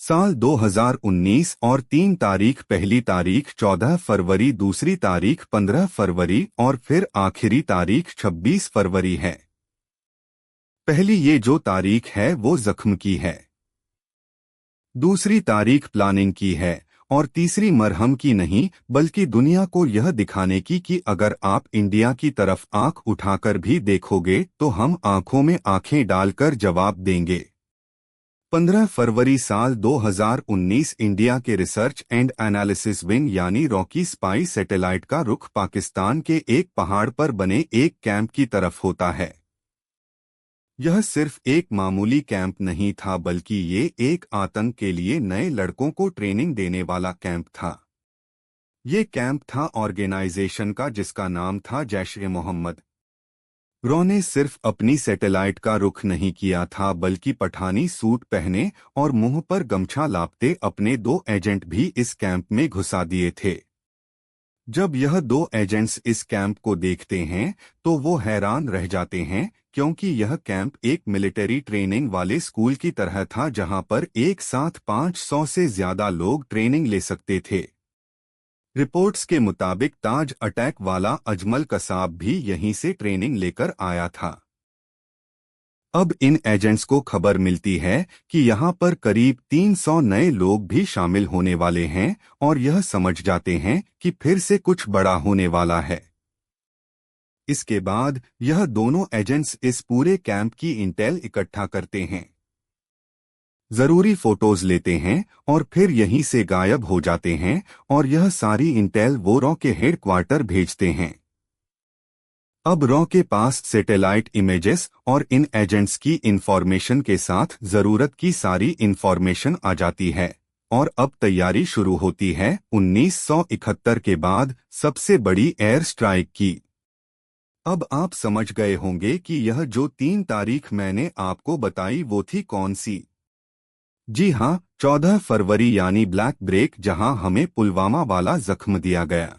साल 2019 और 3 तारीख, पहली तारीख 14 फरवरी, दूसरी तारीख 15 फरवरी और फिर आखिरी तारीख 26 फरवरी है। पहली ये जो तारीख है वो जख्म की है, दूसरी तारीख प्लानिंग की है और तीसरी मरहम की नहीं बल्कि दुनिया को यह दिखाने की कि अगर आप इंडिया की तरफ आंख उठाकर भी देखोगे तो हम आंखों में आंखें डालकर जवाब देंगे। 15 फरवरी साल 2019 इंडिया के रिसर्च एंड एनालिसिस विंग यानी रॉकी स्पाई सैटेलाइट का रुख पाकिस्तान के एक पहाड़ पर बने एक कैंप की तरफ होता है। यह सिर्फ एक मामूली कैंप नहीं था बल्कि ये एक आतंक के लिए नए लड़कों को ट्रेनिंग देने वाला कैंप था। ये कैंप था ऑर्गेनाइजेशन का जिसका नाम था जैश-ए-मोहम्मद। रॉ ने सिर्फ अपनी सैटेलाइट का रुख नहीं किया था बल्कि पठानी सूट पहने और मुंह पर गमछा लापते अपने 2 एजेंट भी इस कैंप में घुसा दिए थे। जब यह 2 एजेंट्स इस कैंप को देखते हैं तो वो हैरान रह जाते हैं क्योंकि यह कैंप एक मिलिट्री ट्रेनिंग वाले स्कूल की तरह था जहां पर एक साथ 500 से ज्यादा लोग ट्रेनिंग ले सकते थे। रिपोर्ट्स के मुताबिक ताज अटैक वाला अजमल कसाब भी यहीं से ट्रेनिंग लेकर आया था। अब इन एजेंट्स को खबर मिलती है कि यहाँ पर करीब 300 नए लोग भी शामिल होने वाले हैं और यह समझ जाते हैं कि फिर से कुछ बड़ा होने वाला है। इसके बाद यह दोनों एजेंट्स इस पूरे कैंप की इंटेल इकट्ठा करते हैं, जरूरी फोटोज लेते हैं और फिर यहीं से गायब हो जाते हैं और यह सारी इंटेल वो रॉ के हेडक्वार्टर भेजते हैं। अब रॉ के पास सैटेलाइट इमेजेस और इन एजेंट्स की इंफॉर्मेशन के साथ जरूरत की सारी इंफॉर्मेशन आ जाती है और अब तैयारी शुरू होती है 1971 के बाद सबसे बड़ी एयर स्ट्राइक की। अब आप समझ गए होंगे कि यह जो 3 तारीख मैंने आपको बताई वो थी कौन सी। जी हाँ, 14 फरवरी यानी ब्लैक ब्रेक, जहां हमें पुलवामा वाला जख्म दिया गया।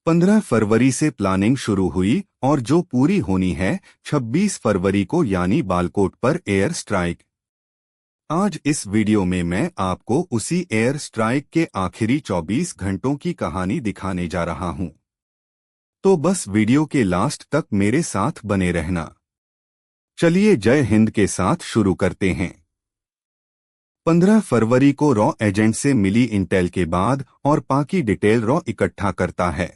15 फरवरी से प्लानिंग शुरू हुई और जो पूरी होनी है 26 फरवरी को यानी बालकोट पर एयर स्ट्राइक। आज इस वीडियो में मैं आपको उसी एयर स्ट्राइक के आखिरी 24 घंटों की कहानी दिखाने जा रहा हूं, तो बस वीडियो के लास्ट तक मेरे साथ बने रहना। चलिए जय हिंद के साथ शुरू करते हैं। 15 फरवरी को रॉ एजेंट से मिली इंटेल के बाद और बाकी डिटेल रॉ इकट्ठा करता है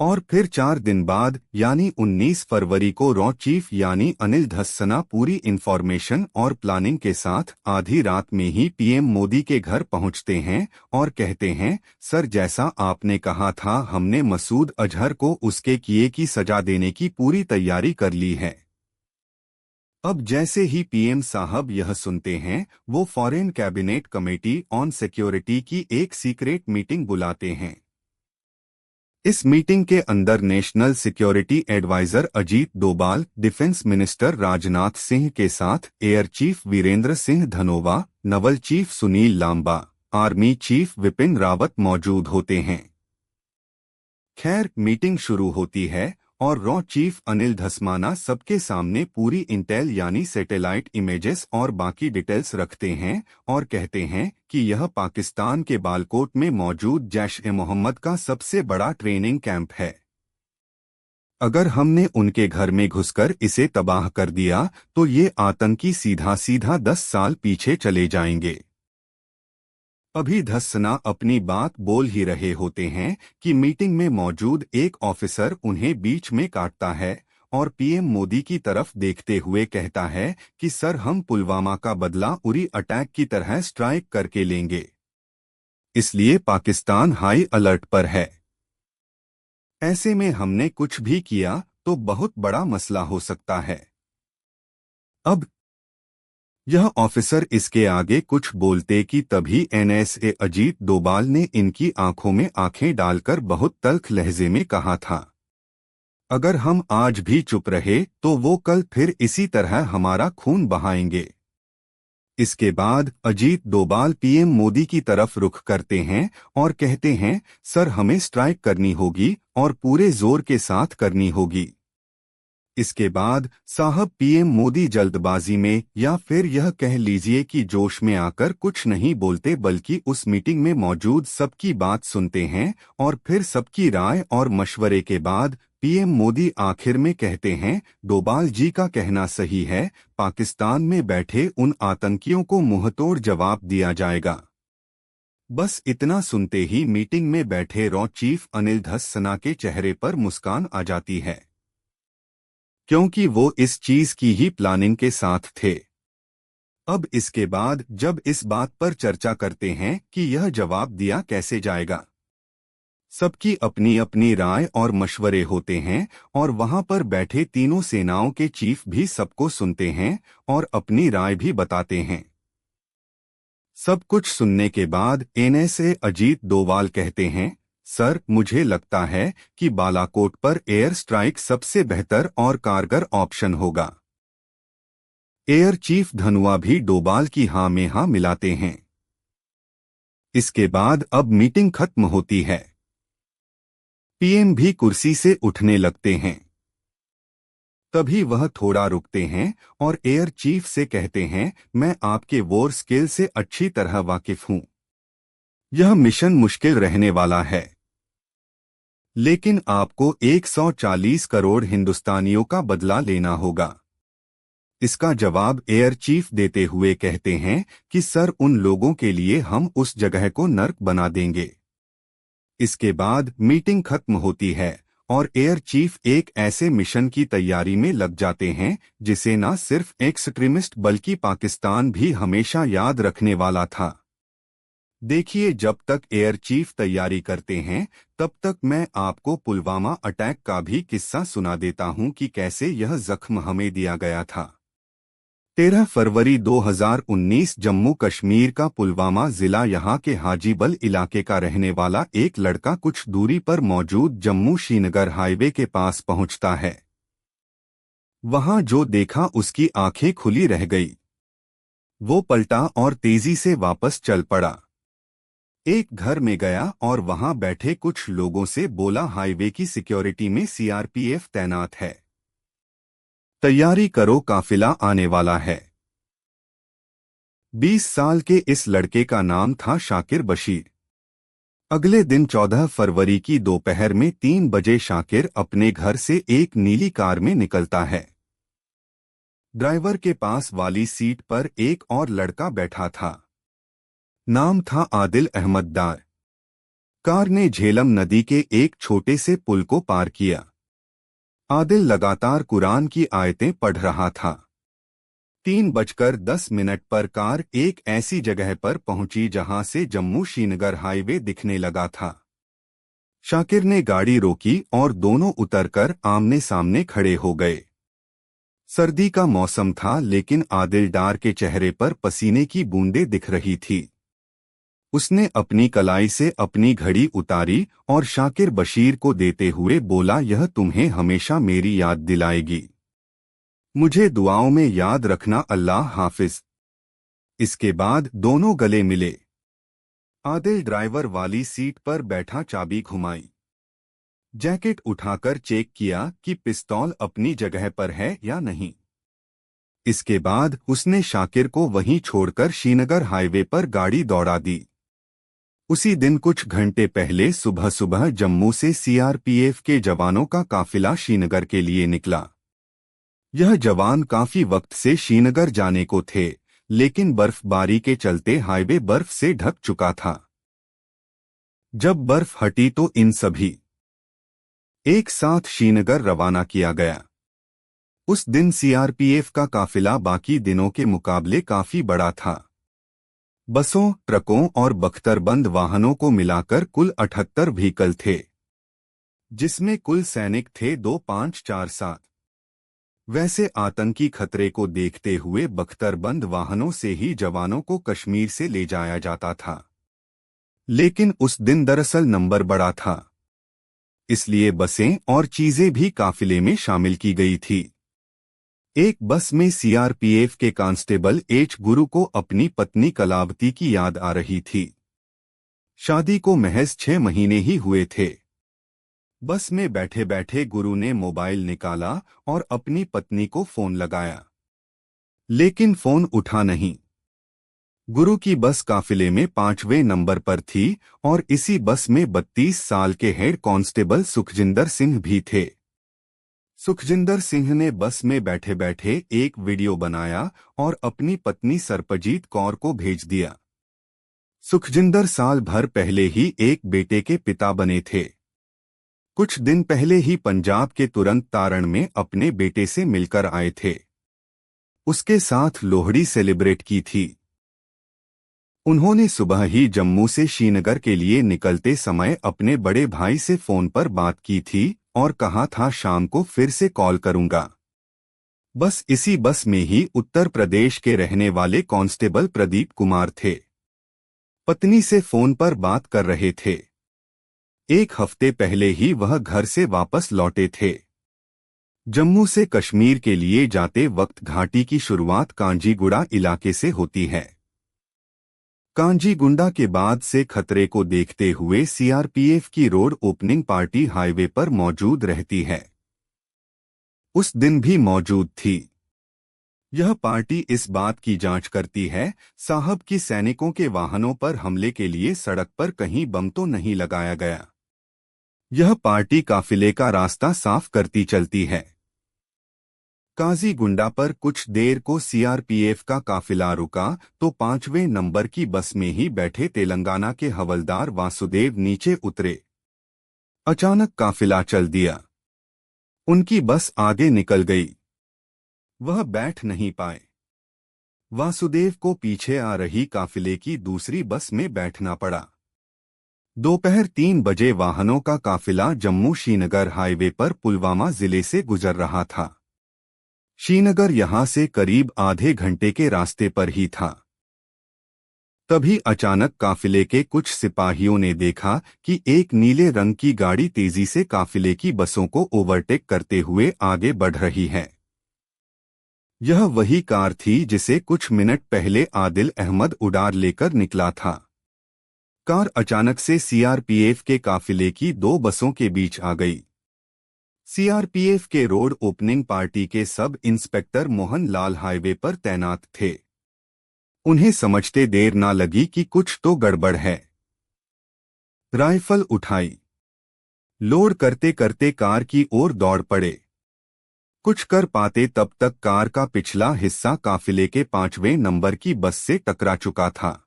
और फिर 4 दिन बाद यानी 19 फरवरी को रॉ चीफ यानी अनिल धस्सना पूरी इंफॉर्मेशन और प्लानिंग के साथ आधी रात में ही पीएम मोदी के घर पहुंचते हैं और कहते हैं, सर जैसा आपने कहा था हमने मसूद अजहर को उसके किए की सजा देने की पूरी तैयारी कर ली है। अब जैसे ही पीएम साहब यह सुनते हैं वो foreign cabinet committee on security की एक सीक्रेट मीटिंग बुलाते हैं। इस मीटिंग के अंदर national security adviser Ajit Doval, defence minister Rajnath Singh के साथ air chief Virender Singh Dhanoa, naval chief Sunil Lanba, army chief Bipin Rawat मौजूद होते हैं। खैर, मीटिंग शुरू होती है और रॉ चीफ अनिल धस्माना सबके सामने पूरी इंटेल यानी सैटेलाइट इमेजेस और बाकी डिटेल्स रखते हैं और कहते हैं कि यह पाकिस्तान के बालकोट में मौजूद जैश-ए-मोहम्मद का सबसे बड़ा ट्रेनिंग कैंप है। अगर हमने उनके घर में घुसकर इसे तबाह कर दिया तो ये आतंकी सीधा सीधा 10 साल पीछे चले जाएंगे। अभी धस्सना अपनी बात बोल ही रहे होते हैं कि मीटिंग में मौजूद एक ऑफिसर उन्हें बीच में काटता है और पीएम मोदी की तरफ देखते हुए कहता है कि सर हम पुलवामा का बदला उरी अटैक की तरह स्ट्राइक करके लेंगे, इसलिए पाकिस्तान हाई अलर्ट पर है। ऐसे में हमने कुछ भी किया तो बहुत बड़ा मसला हो सकता है। अब यह ऑफिसर इसके आगे कुछ बोलते कि तभी एनएसए अजीत डोभाल ने इनकी आंखों में आंखें डालकर बहुत तल्ख लहजे में कहा था, अगर हम आज भी चुप रहे तो वो कल फिर इसी तरह हमारा खून बहाएंगे। इसके बाद अजीत डोभाल पीएम मोदी की तरफ रुख करते हैं और कहते हैं, सर हमें स्ट्राइक करनी होगी और पूरे जोर के साथ करनी होगी। इसके बाद साहब पीएम मोदी जल्दबाजी में या फिर यह कह लीजिए कि जोश में आकर कुछ नहीं बोलते, बल्कि उस मीटिंग में मौजूद सबकी बात सुनते हैं और फिर सबकी राय और मशवरे के बाद पीएम मोदी आखिर में कहते हैं, डोभाल जी का कहना सही है, पाकिस्तान में बैठे उन आतंकियों को मुंहतोड़ जवाब दिया जाएगा। बस इतना सुनते ही मीटिंग में बैठे रॉ चीफ अनिल धस्सना के चेहरे पर मुस्कान आ जाती है, क्योंकि वो इस चीज की ही प्लानिंग के साथ थे। अब इसके बाद जब इस बात पर चर्चा करते हैं कि यह जवाब दिया कैसे जाएगा, सबकी अपनी अपनी राय और मशवरे होते हैं और वहां पर बैठे तीनों सेनाओं के चीफ भी सबको सुनते हैं और अपनी राय भी बताते हैं। सब कुछ सुनने के बाद एनएसए अजीत डोभाल कहते हैं, सर मुझे लगता है कि बालाकोट पर एयर स्ट्राइक सबसे बेहतर और कारगर ऑप्शन होगा। एयर चीफ धनुआ भी डोभाल की हाँ में हाँ मिलाते हैं। इसके बाद अब मीटिंग खत्म होती है। पीएम भी कुर्सी से उठने लगते हैं। तभी वह थोड़ा रुकते हैं और एयर चीफ से कहते हैं, मैं आपके वॉर स्किल से अच्छी तरह वाकिफ हूं। यह मिशन मुश्किल रहने वाला है, लेकिन आपको 140 करोड़ हिंदुस्तानियों का बदला लेना होगा। इसका जवाब एयर चीफ देते हुए कहते हैं कि सर उन लोगों के लिए हम उस जगह को नर्क बना देंगे। इसके बाद मीटिंग खत्म होती है और एयर चीफ एक ऐसे मिशन की तैयारी में लग जाते हैं जिसे न सिर्फ एक्सट्रीमिस्ट बल्कि पाकिस्तान भी हमेशा याद रखने वाला था। देखिए, जब तक एयर चीफ तैयारी करते हैं तब तक मैं आपको पुलवामा अटैक का भी किस्सा सुना देता हूं कि कैसे यह जख्म हमें दिया गया था। 13 फरवरी 2019 जम्मू कश्मीर का पुलवामा जिला, यहाँ के हाजीबल इलाके का रहने वाला एक लड़का कुछ दूरी पर मौजूद जम्मू श्रीनगर हाईवे के पास पहुंचता है। वहां जो देखा उसकी आंखें खुली रह गई। वो पलटा और तेजी से वापस चल पड़ा। एक घर में गया और वहां बैठे कुछ लोगों से बोला, हाईवे की सिक्योरिटी में सीआरपीएफ तैनात है, तैयारी करो काफिला आने वाला है। 20 साल के इस लड़के का नाम था शाकिर बशीर। अगले दिन 14 फरवरी की दोपहर में 3 बजे शाकिर अपने घर से एक नीली कार में निकलता है। ड्राइवर के पास वाली सीट पर एक और लड़का बैठा था। नाम था आदिल अहमद डार। कार ने झेलम नदी के एक छोटे से पुल को पार किया। आदिल लगातार कुरान की आयतें पढ़ रहा था। 3:10 पर कार एक ऐसी जगह पर पहुंची जहां से जम्मू श्रीनगर हाईवे दिखने लगा था। शाकिर ने गाड़ी रोकी और दोनों उतरकर आमने सामने खड़े हो गए। सर्दी का मौसम था, लेकिन आदिल डार के चेहरे पर पसीने की बूंदें दिख रही थी। उसने अपनी कलाई से अपनी घड़ी उतारी और शाकिर बशीर को देते हुए बोला, यह तुम्हें हमेशा मेरी याद दिलाएगी। मुझे दुआओं में याद रखना, अल्लाह हाफिज। इसके बाद दोनों गले मिले। आदिल ड्राइवर वाली सीट पर बैठा चाबी घुमाई। जैकेट उठाकर चेक किया कि पिस्तौल अपनी जगह पर है या नहीं। इसके बाद उसने शाकिर को वहीं छोड़कर श्रीनगर हाईवे पर गाड़ी दौड़ा दी। उसी दिन कुछ घंटे पहले सुबह सुबह जम्मू से सीआरपीएफ के जवानों का काफिला श्रीनगर के लिए निकला। यह जवान काफी वक्त से श्रीनगर जाने को थे, लेकिन बर्फबारी के चलते हाईवे बर्फ से ढक चुका था। जब बर्फ हटी तो इन सभी एक साथ श्रीनगर रवाना किया गया। उस दिन सीआरपीएफ का काफिला बाकी दिनों के मुकाबले काफी बड़ा था। बसों, ट्रकों और बख्तरबंद वाहनों को मिलाकर कुल 78 व्हीकल थे, जिसमें कुल सैनिक थे 2547। वैसे आतंकी खतरे को देखते हुए बख्तरबंद वाहनों से ही जवानों को कश्मीर से ले जाया जाता था, लेकिन उस दिन दरअसल नंबर बड़ा था, इसलिए बसें और चीजें भी काफिले में शामिल की गई थी। एक बस में सीआरपीएफ के कांस्टेबल एच गुरु को अपनी पत्नी कलावती की याद आ रही थी। शादी को महज 6 महीने ही हुए थे। बस में बैठे बैठे गुरु ने मोबाइल निकाला और अपनी पत्नी को फोन लगाया, लेकिन फोन उठा नहीं। गुरु की बस काफिले में 5वें नंबर पर थी और इसी बस में 32 साल के हेड कांस्टेबल सुखजिंदर सिंह भी थे। सुखजिंदर सिंह ने बस में बैठे बैठे एक वीडियो बनाया और अपनी पत्नी सरपजीत कौर को भेज दिया। सुखजिंदर साल भर पहले ही एक बेटे के पिता बने थे। कुछ दिन पहले ही पंजाब के तुरंत तारण में अपने बेटे से मिलकर आए थे। उसके साथ लोहड़ी सेलिब्रेट की थी। उन्होंने सुबह ही जम्मू से श्रीनगर के लिए निकलते समय अपने बड़े भाई से फोन पर बात की थी और कहा था शाम को फिर से कॉल करूंगा। बस इसी बस में ही उत्तर प्रदेश के रहने वाले कांस्टेबल प्रदीप कुमार थे। पत्नी से फोन पर बात कर रहे थे। एक हफ्ते पहले ही वह घर से वापस लौटे थे। जम्मू से कश्मीर के लिए जाते वक्त घाटी की शुरुआत कांजीगुड़ा इलाके से होती है। कांजीगुंडा के बाद से खतरे को देखते हुए सीआरपीएफ की रोड ओपनिंग पार्टी हाईवे पर मौजूद रहती है। उस दिन भी मौजूद थी। यह पार्टी इस बात की जांच करती है साहब कि सैनिकों के वाहनों पर हमले के लिए सड़क पर कहीं बम तो नहीं लगाया गया। यह पार्टी काफिले का रास्ता साफ करती चलती है। काजीगुंडा पर कुछ देर को सीआरपीएफ का काफिला रुका तो 5वें नंबर की बस में ही बैठे तेलंगाना के हवलदार वासुदेव नीचे उतरे। अचानक काफिला चल दिया। उनकी बस आगे निकल गई। वह बैठ नहीं पाए। वासुदेव को पीछे आ रही काफिले की दूसरी बस में बैठना पड़ा। दोपहर 3 बजे वाहनों का काफिला जम्मू श्रीनगर हाईवे पर पुलवामा जिले से गुजर रहा था। श्रीनगर यहां से करीब आधे घंटे के रास्ते पर ही था। तभी अचानक काफिले के कुछ सिपाहियों ने देखा कि एक नीले रंग की गाड़ी तेजी से काफिले की बसों को ओवरटेक करते हुए आगे बढ़ रही है। यह वही कार थी जिसे कुछ मिनट पहले आदिल अहमद उड़ार लेकर निकला था। कार अचानक से सीआरपीएफ के काफिले की 2 बसों के बीच आ गई। सीआरपीएफ के रोड ओपनिंग पार्टी के sub inspector Mohan Lal highway पर तैनात थे। उन्हें समझते देर ना लगी कि कुछ तो गड़बड़ है। राइफल उठाई, लोड करते करते कार की ओर दौड़ पड़े। कुछ कर पाते तब तक कार का पिछला हिस्सा काफिले के 5वें नंबर की बस से टकरा चुका था।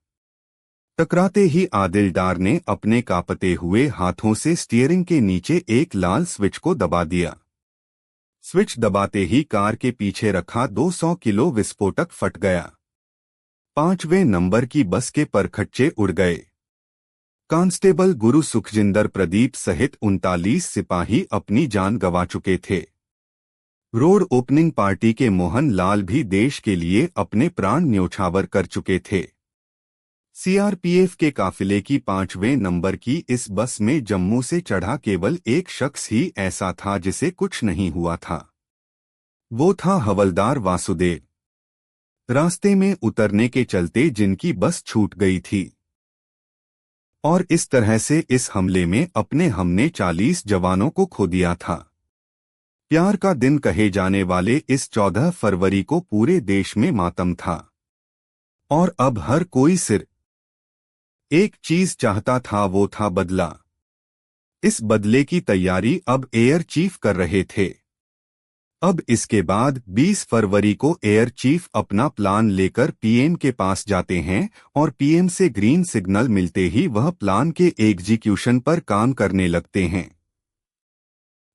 टकराते ही आदिल डार ने अपने कांपते हुए हाथों से स्टीयरिंग के नीचे एक लाल स्विच को दबा दिया। स्विच दबाते ही कार के पीछे रखा 200 किलो विस्फोटक फट गया। 5वें नंबर की बस के परखच्चे उड़ गए। कांस्टेबल गुरु सुखजिंदर प्रदीप सहित 39 सिपाही अपनी जान गंवा चुके थे। रोड ओपनिंग पार्टी के मोहन लाल भी देश के लिए अपने प्राण न्योछावर कर चुके थे। सीआरपीएफ के काफिले की 5वें नंबर की इस बस में जम्मू से चढ़ा केवल एक शख्स ही ऐसा था जिसे कुछ नहीं हुआ था। वो था हवलदार वासुदेव। रास्ते में उतरने के चलते जिनकी बस छूट गई थी। और इस तरह से इस हमले में अपने हमने 40 जवानों को खो दिया था। प्यार का दिन कहे जाने वाले इस 14 फरवरी को पूरे देश में मातम था। और अब हर कोई सिर्फ एक चीज चाहता था, वो था बदला। इस बदले की तैयारी अब एयर चीफ कर रहे थे। अब इसके बाद 20 फरवरी को एयर चीफ अपना प्लान लेकर पीएम के पास जाते हैं और पीएम से ग्रीन सिग्नल मिलते ही वह प्लान के एग्जीक्यूशन पर काम करने लगते हैं।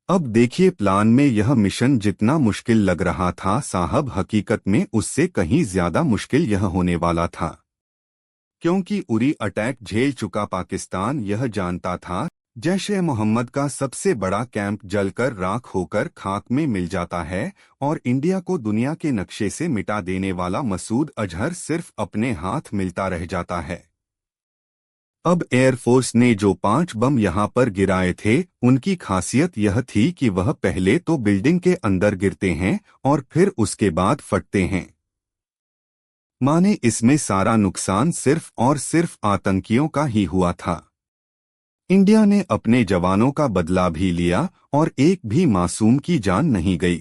अब देखिए, प्लान में यह मिशन जितना मुश्किल लग रहा था साहब, हकीकत में उससे कहीं ज्यादा मुश्किल यह होने वाला था। क्योंकि उरी अटैक झेल चुका पाकिस्तान यह जानता था जैश-ए-मोहम्मद का सबसे बड़ा कैंप जलकर राख होकर खाक में मिल जाता है और इंडिया को दुनिया के नक्शे से मिटा देने वाला मसूद अजहर सिर्फ अपने हाथ मिलता रह जाता है। अब एयरफोर्स ने जो 5 बम यहां पर गिराए थे, उनकी खासियत यह थी कि वह पहले तो बिल्डिंग के अंदर गिरते हैं और फिर उसके बाद फटते हैं। माने इसमें सारा नुकसान सिर्फ और सिर्फ आतंकियों का ही हुआ था। इंडिया ने अपने जवानों का बदला भी लिया और एक भी मासूम की जान नहीं गई।